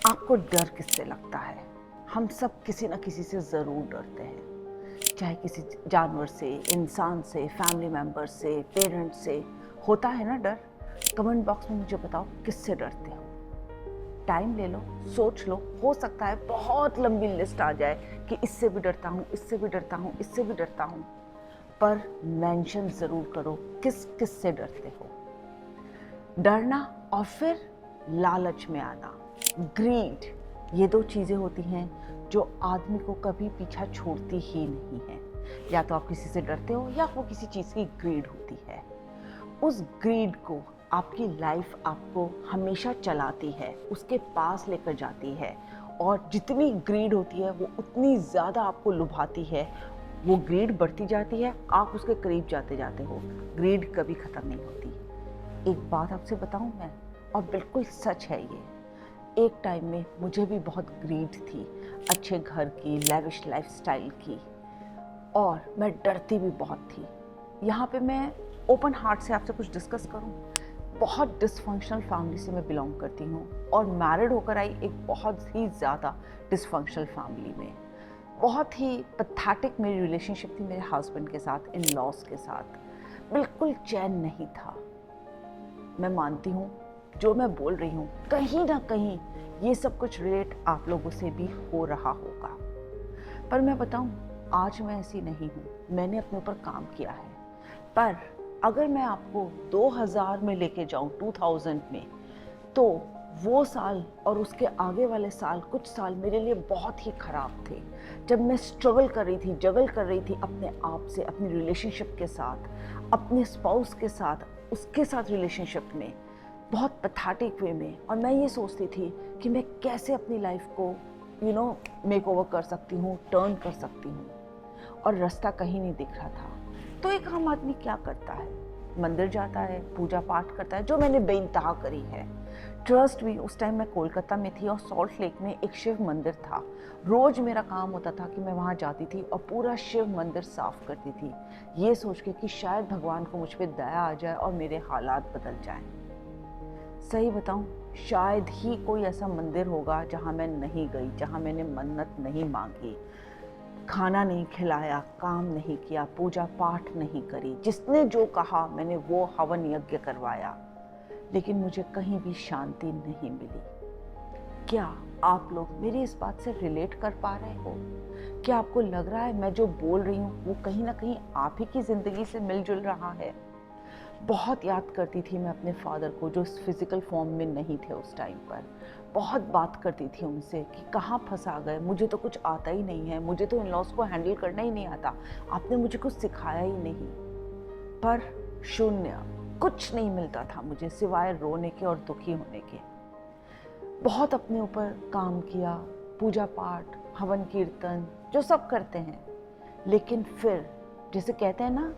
आपको डर किससे लगता है? हम सब किसी न किसी से ज़रूर डरते हैं, चाहे किसी जानवर से, इंसान से, फैमिली मेम्बर से, पेरेंट्स से। होता है ना डर? कमेंट बॉक्स में मुझे बताओ किससे डरते हो। टाइम ले लो, सोच लो, हो सकता है बहुत लंबी लिस्ट आ जाए कि इससे भी डरता हूँ, इससे भी डरता हूँ, इससे भी डरता हूँ, पर मेंशन ज़रूर करो किस किस से डरते हो। डरना और फिर लालच में आना, ग्रीड, ये दो चीज़ें होती हैं जो आदमी को कभी पीछा छोड़ती ही नहीं है। या तो आप किसी से डरते हो या वो किसी चीज़ की ग्रीड होती है। उस ग्रीड को आपकी लाइफ आपको हमेशा चलाती है, उसके पास लेकर जाती है, और जितनी ग्रीड होती है वो उतनी ज़्यादा आपको लुभाती है। वो ग्रीड बढ़ती जाती है, आप उसके करीब जाते जाते हो। ग्रीड कभी ख़त्म नहीं होती। एक बात आपसे बताऊं मैं, और बिल्कुल सच है ये, एक टाइम में मुझे भी बहुत ग्रीड थी, अच्छे घर की, लैविश लाइफस्टाइल की, और मैं डरती भी बहुत थी। यहाँ पे मैं ओपन हार्ट से आपसे कुछ डिस्कस करूँ, बहुत डिसफंक्शनल फैमिली से मैं बिलोंग करती हूँ, और मैरिड होकर आई एक बहुत ही ज़्यादा डिसफंक्शनल फैमिली में। बहुत ही पैथेटिक मेरी रिलेशनशिप थी मेरे हस्बैंड के साथ, इन लॉज के साथ। बिल्कुल चैन नहीं था। मैं मानती हूँ जो मैं बोल रही हूँ कहीं ना कहीं ये सब कुछ रिलेट आप लोगों से भी हो रहा होगा, पर मैं बताऊँ आज मैं ऐसी नहीं हूँ। मैंने अपने ऊपर काम किया है। पर अगर मैं आपको 2000 में लेके जाऊँ, 2000 में, तो वो साल और उसके आगे वाले साल, कुछ साल मेरे लिए बहुत ही ख़राब थे, जब मैं स्ट्रगल कर रही थी, जगल कर रही थी अपने आप से, अपनी रिलेशनशिप के साथ, अपने स्पाउस के साथ, उसके साथ रिलेशनशिप में, बहुत पैथेटिक वे में। और मैं ये सोचती थी कि मैं कैसे अपनी लाइफ को मेक ओवर कर सकती हूँ, टर्न कर सकती हूँ, और रास्ता कहीं नहीं दिख रहा था। तो एक आम आदमी क्या करता है? मंदिर जाता है, पूजा पाठ करता है, जो मैंने बेइंतहा करी है। ट्रस्ट भी, उस टाइम मैं कोलकाता में थी और सॉल्ट लेक में एक शिव मंदिर था। रोज़ मेरा काम होता था कि मैं वहाँ जाती थी और पूरा शिव मंदिर साफ करती थी, ये सोच के कि शायद भगवान को मुझ पर दया आ जाए और मेरे हालात बदल जाएं। सही बताऊं, शायद ही कोई ऐसा मंदिर होगा जहाँ मैं नहीं गई, जहाँ मैंने मन्नत नहीं मांगी, खाना नहीं खिलाया, काम नहीं किया, पूजा पाठ नहीं करी, जिसने जो कहा मैंने वो हवन यज्ञ करवाया, लेकिन मुझे कहीं भी शांति नहीं मिली। क्या आप लोग मेरी इस बात से रिलेट कर पा रहे हो? क्या आपको लग रहा है मैं जो बोल रही हूँ वो कहीं ना कहीं आप ही की ज़िंदगी से मिलजुल रहा है? बहुत याद करती थी मैं अपने फादर को, जो फिज़िकल फॉर्म में नहीं थे उस टाइम पर। बहुत बात करती थी उनसे कि कहाँ फंसा गए, मुझे तो कुछ आता ही नहीं है, मुझे तो इन लॉज को हैंडल करना ही नहीं आता, आपने मुझे कुछ सिखाया ही नहीं। पर शून्य, कुछ नहीं मिलता था मुझे सिवाय रोने के और दुखी होने के। बहुत अपने ऊपर काम किया, पूजा पाठ, हवन कीर्तन, जो सब करते हैं, लेकिन फिर जैसे कहते हैं ना,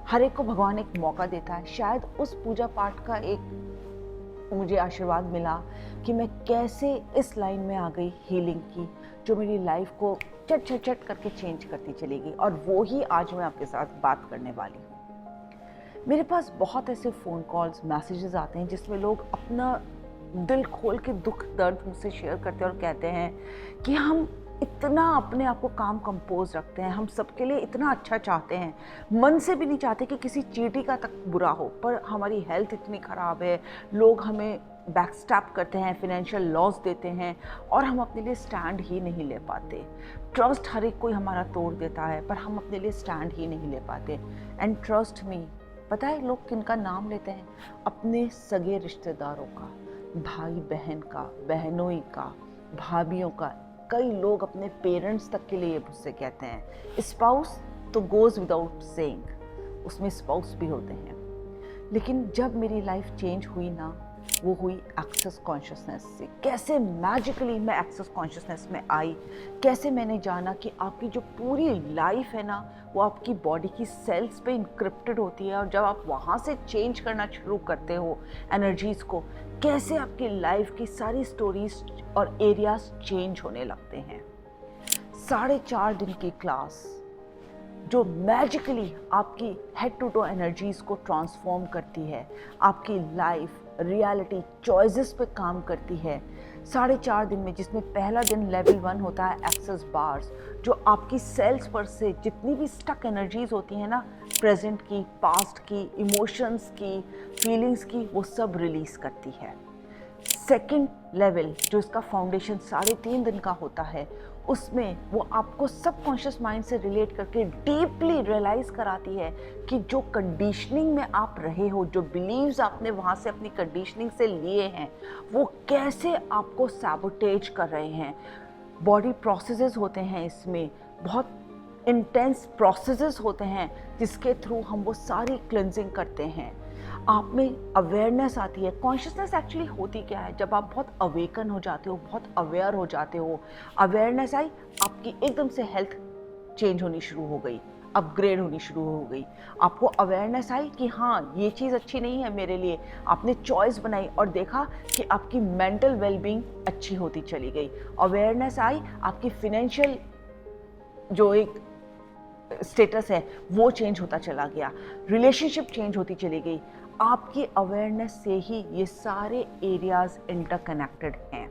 हर एक को भगवान एक मौका देता है। शायद उस पूजा पाठ का एक मुझे आशीर्वाद मिला कि मैं कैसे इस लाइन में आ गई हीलिंग की, जो मेरी लाइफ को चट चट चट करके चेंज करती चलेगी। और वो ही आज मैं आपके साथ बात करने वाली हूँ। मेरे पास बहुत ऐसे फ़ोन कॉल्स, मैसेजेस आते हैं जिसमें लोग अपना दिल खोल के दुख दर्द मुझसे शेयर करते हैं और कहते हैं कि हम इतना अपने आप को काम कंपोज रखते हैं, हम सबके लिए इतना अच्छा चाहते हैं, मन से भी नहीं चाहते कि किसी चींटी का तक बुरा हो, पर हमारी हेल्थ इतनी ख़राब है, लोग हमें बैकस्टैप करते हैं, फिनेंशियल लॉस देते हैं, और हम अपने लिए स्टैंड ही नहीं ले पाते। ट्रस्ट हर एक कोई हमारा तोड़ देता है, पर हम अपने लिए स्टैंड ही नहीं ले पाते। एंड ट्रस्ट मी, पता है लोग किनका नाम लेते हैं? अपने सगे रिश्तेदारों का, भाई बहन का, बहनोई का, भाभीियों का। कई लोग अपने पेरेंट्स तक के लिए मुझसे कहते हैं। स्पाउस तो गोज़ विदाउट सेइंग, उसमें स्पाउस भी होते हैं। लेकिन जब मेरी लाइफ चेंज हुई ना, वो हुई एक्सेस कॉन्शियसनेस से। कैसे मैजिकली मैं एक्सेस कॉन्शियसनेस में आई, कैसे मैंने जाना कि आपकी जो पूरी लाइफ है ना, वो आपकी बॉडी की सेल्स पे इंक्रिप्टेड होती है, और जब आप वहाँ से चेंज करना शुरू करते हो एनर्जीज़ को, कैसे आपकी लाइफ की सारी स्टोरीज और एरियाज चेंज होने लगते हैं। 4.5 दिन की क्लास जो मैजिकली आपकी हेड टू टो एनर्जीज़ को ट्रांसफॉर्म करती है, आपकी लाइफ रियलिटी चॉइसेस पे काम करती है। 4.5 दिन में, जिसमें पहला दिन लेवल 1 होता है एक्सेस बार्स, जो आपकी सेल्स पर से जितनी भी स्टक एनर्जीज होती हैं ना, प्रेजेंट की, पास्ट की, इमोशंस की, फीलिंग्स की, वो सब रिलीज करती है। सेकंड लेवल जो इसका फाउंडेशन 3.5 दिन का होता है, उसमें वो आपको सबकॉन्शियस माइंड से रिलेट करके डीपली रियलाइज कराती है कि जो कंडीशनिंग में आप रहे हो, जो बिलीव्स आपने वहाँ से अपनी कंडीशनिंग से लिए हैं, वो कैसे आपको सैबोटेज कर रहे हैं। बॉडी प्रोसेसेस होते हैं इसमें, बहुत इंटेंस प्रोसेसेस होते हैं जिसके थ्रू हम वो सारी क्लिनजिंग करते हैं। आप में अवेयरनेस आती है। कॉन्शियसनेस एक्चुअली होती क्या है? जब आप बहुत अवेकन हो जाते हो, बहुत अवेयर हो जाते हो, अवेयरनेस आई, आपकी एकदम से हेल्थ चेंज होनी शुरू हो गई, अपग्रेड होनी शुरू हो गई। आपको अवेयरनेस आई कि हाँ, ये चीज़ अच्छी नहीं है मेरे लिए, आपने चॉइस बनाई और देखा कि आपकी मेंटल वेलबींग अच्छी होती चली गई। अवेयरनेस आई, आपकी फिनेंशियल जो एक स्टेटस है वो चेंज होता चला गया, रिलेशनशिप चेंज होती चली गई। आपकी अवेयरनेस से ही ये सारे एरियाज इंटरकनेक्टेड हैं।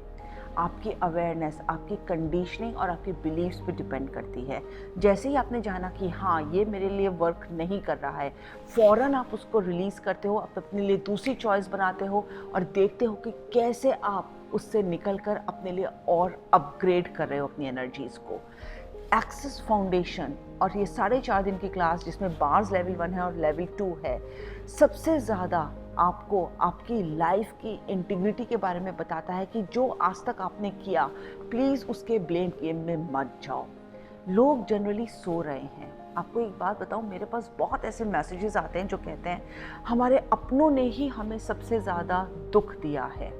आपकी अवेयरनेस आपकी कंडीशनिंग और आपकी बिलीव्स पे डिपेंड करती है। जैसे ही आपने जाना कि हाँ, ये मेरे लिए वर्क नहीं कर रहा है, फ़ौरन आप उसको रिलीज़ करते हो, आप अपने लिए दूसरी चॉइस बनाते हो और देखते हो कि कैसे आप उससे निकल कर अपने लिए और अपग्रेड कर रहे हो अपनी एनर्जीज़ को। एक्सेस फाउंडेशन और ये 4.5 दिन की क्लास, जिसमें बार्स लेवल 1 है और लेवल 2 है, सबसे ज़्यादा आपको आपकी लाइफ की इंटीग्रिटी के बारे में बताता है कि जो आज तक आपने किया, प्लीज़ उसके ब्लेम गेम में मत जाओ। लोग जनरली सो रहे हैं। आपको एक बात बताऊं, मेरे पास बहुत ऐसे मैसेजेस आते हैं जो कहते हैं हमारे अपनों ने ही हमें सबसे ज़्यादा दुख दिया है।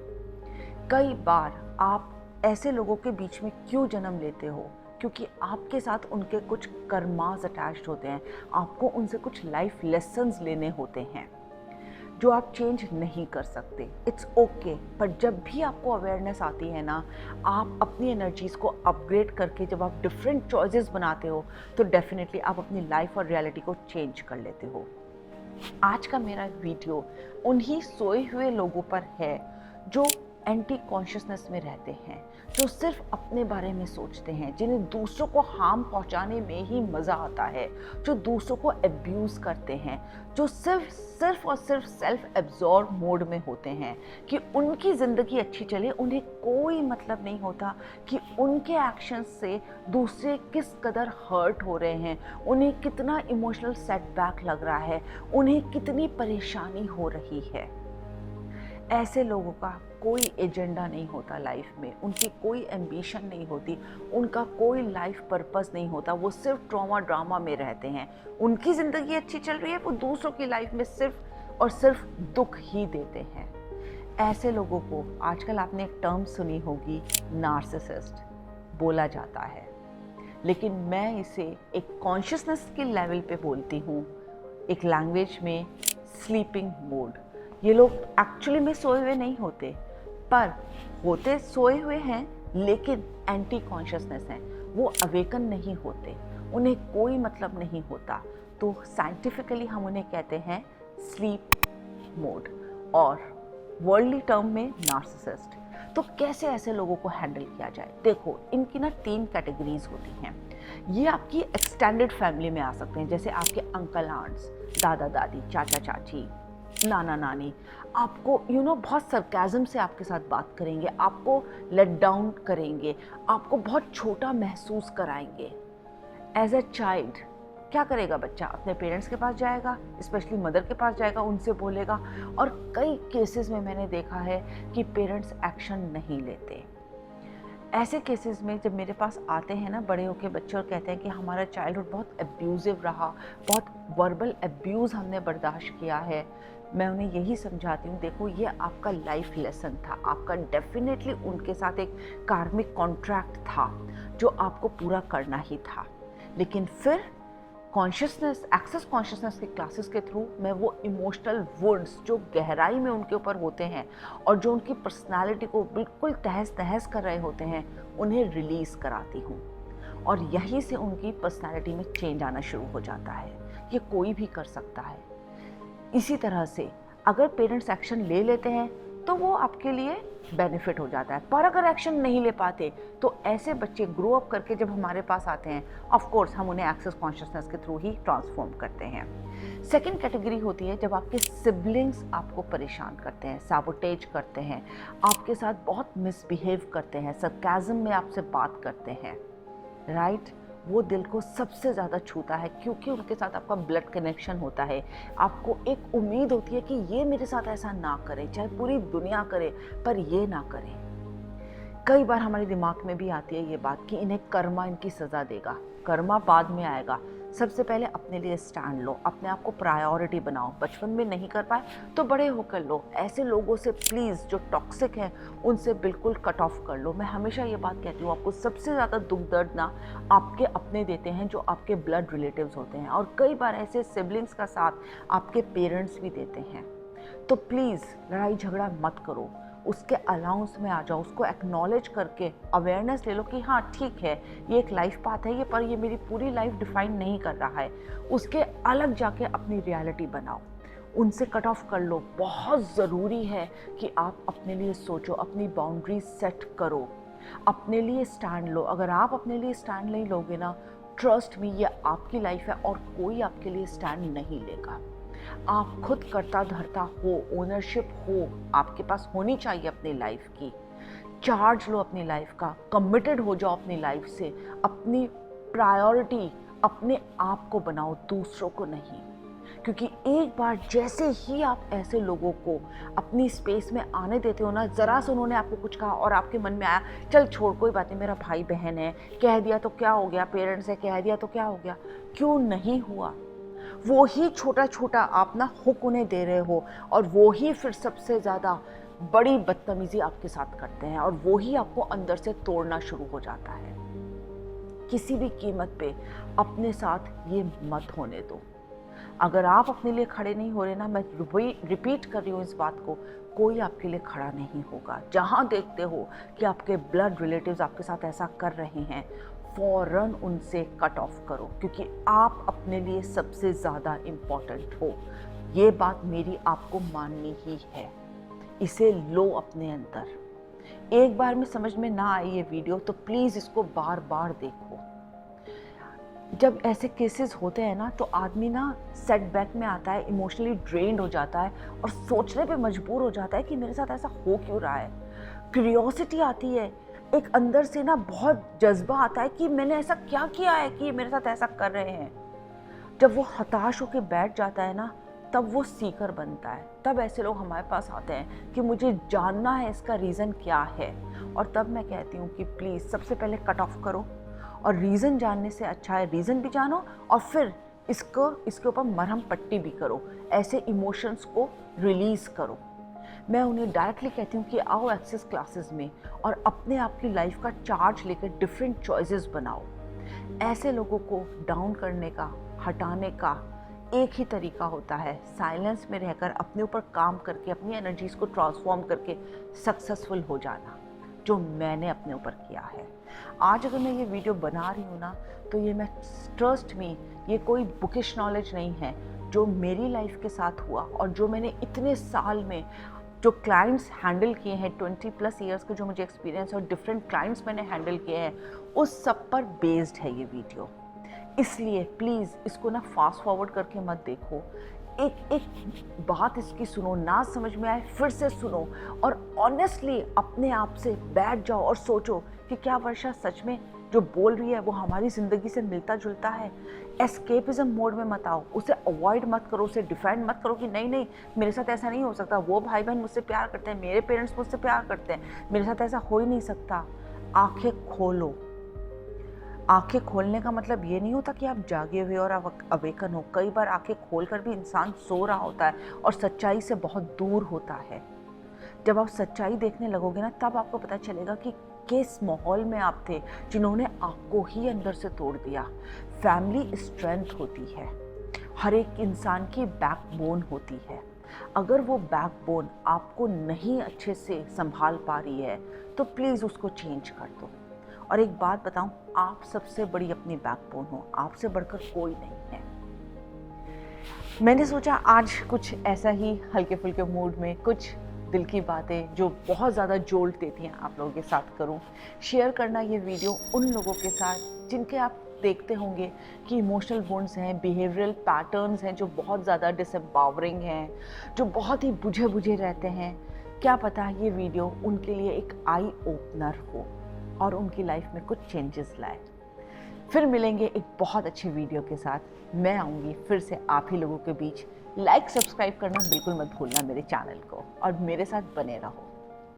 कई बार आप ऐसे लोगों के बीच में क्यों जन्म लेते हो? क्योंकि आपके साथ उनके कुछ कर्मास अटैच्ड होते हैं, आपको उनसे कुछ लाइफ लेसन्स लेने होते हैं जो आप चेंज नहीं कर सकते। इट्स ओके, पर जब भी आपको अवेयरनेस आती है ना, आप अपनी एनर्जीज़ को अपग्रेड करके जब आप डिफरेंट चॉइसेस बनाते हो, तो डेफिनेटली आप अपनी लाइफ और रियलिटी को चेंज कर लेते हो। आज का मेरा वीडियो उन्हीं सोए हुए लोगों पर है जो एंटी कॉन्शियसनेस में रहते हैं, जो सिर्फ अपने बारे में सोचते हैं, जिन्हें दूसरों को हार्म पहुंचाने में ही मज़ा आता है, जो दूसरों को एब्यूज़ करते हैं, जो सिर्फ और सिर्फ सेल्फ एब्जॉर्ब मोड में होते हैं कि उनकी ज़िंदगी अच्छी चले। उन्हें कोई मतलब नहीं होता कि उनके एक्शंस से दूसरे किस कदर हर्ट हो रहे हैं, उन्हें कितना इमोशनल सेटबैक लग रहा है, उन्हें कितनी परेशानी हो रही है। ऐसे लोगों का कोई एजेंडा नहीं होता लाइफ में, उनकी कोई एम्बिशन नहीं होती, उनका कोई लाइफ पर्पस नहीं होता। वो सिर्फ ट्रॉमा ड्रामा में रहते हैं। उनकी ज़िंदगी अच्छी चल रही है, वो दूसरों की लाइफ में सिर्फ और सिर्फ दुख ही देते हैं। ऐसे लोगों को आजकल आपने एक टर्म सुनी होगी, नार्सिसिस्ट बोला जाता है, लेकिन मैं इसे एक कॉन्शियसनेस के लेवल पे बोलती हूँ, एक लैंग्वेज में स्लीपिंग मोड। ये लोग एक्चुअली में सोए हुए नहीं होते, पर होते सोए हुए हैं, लेकिन एंटी कॉन्शियसनेस हैं। वो अवेकन नहीं होते, उन्हें कोई मतलब नहीं होता। तो साइंटिफिकली हम उन्हें कहते हैं स्लीप मोड और वर्ल्डली टर्म में नार्सिसिस्ट। तो कैसे ऐसे लोगों को हैंडल किया जाए? देखो, इनकी ना 3 कैटेगरीज होती हैं। ये आपकी एक्सटेंडेड फैमिली में आ सकते हैं, जैसे आपके अंकल आंट्स, दादा दादी, चाचा चाची, नाना नानी। आपको बहुत सरकाज़म से आपके साथ बात करेंगे, आपको लेट डाउन करेंगे, आपको बहुत छोटा महसूस कराएंगे। एज अ चाइल्ड क्या करेगा बच्चा? अपने पेरेंट्स के पास जाएगा, स्पेशली मदर के पास जाएगा, उनसे बोलेगा। और कई केसेस में मैंने देखा है कि पेरेंट्स एक्शन नहीं लेते। ऐसे केसेस में जब मेरे पास आते हैं ना बड़े होके बच्चे और कहते हैं कि हमारा चाइल्डहुड बहुत एब्यूज़िव रहा, बहुत वर्बल एब्यूज़ हमने बर्दाश्त किया है, मैं उन्हें यही समझाती हूँ, देखो ये आपका लाइफ लेसन था, आपका डेफिनेटली उनके साथ एक कार्मिक कॉन्ट्रैक्ट था जो आपको पूरा करना ही था। लेकिन फिर कॉन्शियसनेस, एक्सेस कॉन्शियसनेस की क्लासेस के थ्रू मैं वो इमोशनल वुड्स जो गहराई में उनके ऊपर होते हैं और जो उनकी पर्सनालिटी को बिल्कुल तहस नहस कर रहे होते हैं, उन्हें रिलीज़ कराती हूँ। और यहीं से उनकी पर्सनालिटी में चेंज आना शुरू हो जाता है। ये कोई भी कर सकता है। इसी तरह से अगर पेरेंट्स एक्शन ले लेते हैं तो वो आपके लिए बेनिफिट हो जाता है, पर अगर एक्शन नहीं ले पाते तो ऐसे बच्चे ग्रो अप करके जब हमारे पास आते हैं, ऑफ कोर्स हम उन्हें एक्सेस कॉन्शियसनेस के थ्रू ही ट्रांसफॉर्म करते हैं। सेकंड कैटेगरी होती है जब आपके सिबलिंग्स आपको परेशान करते हैं, सैबोटेज करते हैं, आपके साथ बहुत मिसबिहेव करते हैं, सरकाज़म में आपसे बात करते हैं, राइट। वो दिल को सबसे ज़्यादा छूता है क्योंकि उनके साथ आपका ब्लड कनेक्शन होता है। आपको एक उम्मीद होती है कि ये मेरे साथ ऐसा ना करे, चाहे पूरी दुनिया करे पर ये ना करे। कई बार हमारे दिमाग में भी आती है ये बात कि इन्हें कर्मा इनकी सज़ा देगा। कर्मा बाद में आएगा, सबसे पहले अपने लिए स्टैंड लो, अपने आप को प्रायोरिटी बनाओ। बचपन में नहीं कर पाए तो बड़े होकर लो। ऐसे लोगों से प्लीज़, जो टॉक्सिक हैं, उनसे बिल्कुल कट ऑफ कर लो। मैं हमेशा ये बात कहती हूँ, आपको सबसे ज़्यादा दुख दर्द ना आपके अपने देते हैं जो आपके ब्लड रिलेटिव्स होते हैं, और कई बार ऐसे सिबलिंग्स का साथ आपके पेरेंट्स भी देते हैं। तो प्लीज़ लड़ाई झगड़ा मत करो, उसके अलाउंस में आ जाओ, उसको एक्नॉलेज करके अवेयरनेस ले लो कि हाँ ठीक है, ये एक लाइफ पाथ है, ये पर ये मेरी पूरी लाइफ डिफाइन नहीं कर रहा है। उसके अलग जाके अपनी रियलिटी बनाओ, उनसे कट ऑफ कर लो। बहुत ज़रूरी है कि आप अपने लिए सोचो, अपनी बाउंड्री सेट करो, अपने लिए स्टैंड लो। अगर आप अपने लिए स्टैंड नहीं लोगे ना, ट्रस्ट मी, ये आपकी लाइफ है और कोई आपके लिए स्टैंड नहीं लेगा। आप खुद करता धरता हो, ओनरशिप हो, आपके पास होनी चाहिए अपनी लाइफ की। चार्ज लो अपनी लाइफ का, कमिटेड हो जाओ अपनी लाइफ से, अपनी प्रायोरिटी अपने आप को बनाओ, दूसरों को नहीं। क्योंकि एक बार जैसे ही आप ऐसे लोगों को अपनी स्पेस में आने देते हो ना, ज़रा से उन्होंने आपको कुछ कहा और आपके मन में आया चल छोड़ कोई बात नहीं, मेरा भाई बहन है, कह दिया तो क्या हो गया, पेरेंट्स है कह दिया तो क्या हो गया, क्यों नहीं हुआ। वो ही छोटा छोटा आप ना हुक उन्हें दे रहे हो और वो ही फिर सबसे ज़्यादा बड़ी बदतमीज़ी आपके साथ करते हैं और वो ही आपको अंदर से तोड़ना शुरू हो जाता है। किसी भी कीमत पे अपने साथ ये मत होने दो। अगर आप अपने लिए खड़े नहीं हो रहे ना, मैं रिपीट कर रही हूँ इस बात को, कोई आपके लिए खड़ा नहीं होगा। जहाँ देखते हो कि आपके ब्लड रिलेटिव्स आपके साथ ऐसा कर रहे हैं, फ़ौरन उनसे कट ऑफ करो, क्योंकि आप अपने लिए सबसे ज़्यादा इम्पॉर्टेंट हो। ये बात मेरी आपको माननी ही है, इसे लो अपने अंदर। एक बार में समझ में ना आए ये वीडियो तो प्लीज़ इसको बार बार देखो। जब ऐसे केसेस होते हैं ना तो आदमी ना सेटबैक में आता है, इमोशनली ड्रेन्ड हो जाता है और सोचने पे मजबूर हो जाता है कि मेरे साथ ऐसा हो क्यों रहा है। क्यूरियोसिटी आती है, एक अंदर से ना बहुत जज्बा आता है कि मैंने ऐसा क्या किया है कि मेरे साथ ऐसा कर रहे हैं। जब वो हताश होकर बैठ जाता है ना, तब वो सीकर बनता है। तब ऐसे लोग हमारे पास आते हैं कि मुझे जानना है इसका रीज़न क्या है, और तब मैं कहती हूँ कि प्लीज़ सबसे पहले कट ऑफ करो, और रीज़न जानने से अच्छा है रीज़न भी जानो और फिर इसके ऊपर मरहम पट्टी भी करो, ऐसे इमोशंस को रिलीज़ करो। मैं उन्हें डायरेक्टली कहती हूँ कि आओ एक्सेस क्लासेस में और अपने आप की लाइफ का चार्ज लेकर डिफरेंट चॉइसेस बनाओ। ऐसे लोगों को डाउन करने का, हटाने का एक ही तरीका होता है, साइलेंस में रहकर अपने ऊपर काम करके अपनी एनर्जीज़ को ट्रांसफॉर्म करके सक्सेसफुल हो जाना, जो मैंने अपने ऊपर किया है। आज अगर मैं ये वीडियो बना रही हूँ ना, तो ये मैं ट्रस्ट मी, ये कोई बुकिश नॉलेज नहीं है, जो मेरी लाइफ के साथ हुआ और जो मैंने इतने साल में जो क्लाइंट्स हैंडल किए हैं, 20+ ईयर्स के जो मुझे एक्सपीरियंस और डिफरेंट क्लाइंट्स मैंने हैंडल किए हैं, उस सब पर बेस्ड है ये वीडियो। इसलिए प्लीज़ इसको ना फास्ट फॉरवर्ड करके मत देखो, एक एक बात इसकी सुनो, ना समझ में आए फिर से सुनो और ऑनेस्टली अपने आप से बैठ जाओ और सोचो कि क्या वर्षा सच में जो बोल रही है वो हमारी ज़िंदगी से मिलता जुलता है। एस्केपिज्म मोड में मत आओ, उसे अवॉइड मत करो, उसे डिफेंड मत करो कि नहीं नहीं मेरे साथ ऐसा नहीं हो सकता, वो भाई बहन मुझसे प्यार करते हैं, मेरे पेरेंट्स मुझसे प्यार करते हैं, मेरे साथ ऐसा हो ही नहीं सकता। आंखें खोलो, आंखें खोलने का मतलब ये नहीं होता कि आप जागे हुए और आप अवेकन हो। कई बार आंखें खोलकर भी इंसान सो रहा होता है और सच्चाई से बहुत दूर होता है। जब आप सच्चाई देखने लगोगे ना, तब आपको पता चलेगा कि किस माहौल में आप थे जिन्होंने आपको ही अंदर से तोड़ दिया। फैमिली स्ट्रेंथ होती है, हर एक इंसान की बैकबोन होती है। अगर वो बैकबोन आपको नहीं अच्छे से संभाल पा रही है तो प्लीज़ उसको चेंज कर दो। और एक बात बताऊं, आप सबसे बड़ी अपनी बैकबोन हो, आपसे बढ़कर कोई नहीं है। मैंने सोचा आज कुछ ऐसा ही हल्के फुल्के मूड में कुछ दिल की बातें जो बहुत ज़्यादा जोल्ट देती हैं आप लोगों के साथ करूं। शेयर करना ये वीडियो उन लोगों के साथ जिनके आप देखते होंगे कि इमोशनल वुंड्स हैं, बिहेवियरल पैटर्न्स हैं जो बहुत ज़्यादा डिसएम्पावरिंग हैं, जो बहुत ही बुझे बुझे रहते हैं। क्या पता ये वीडियो उनके लिए एक आई ओपनर हो और उनकी लाइफ में कुछ चेंजेस लाए। फिर मिलेंगे एक बहुत अच्छे वीडियो के साथ। मैं आऊँगी फिर से आप ही लोगों के बीच। लाइक सब्सक्राइब करना बिल्कुल मत भूलना मेरे चैनल को, और मेरे साथ बने रहो।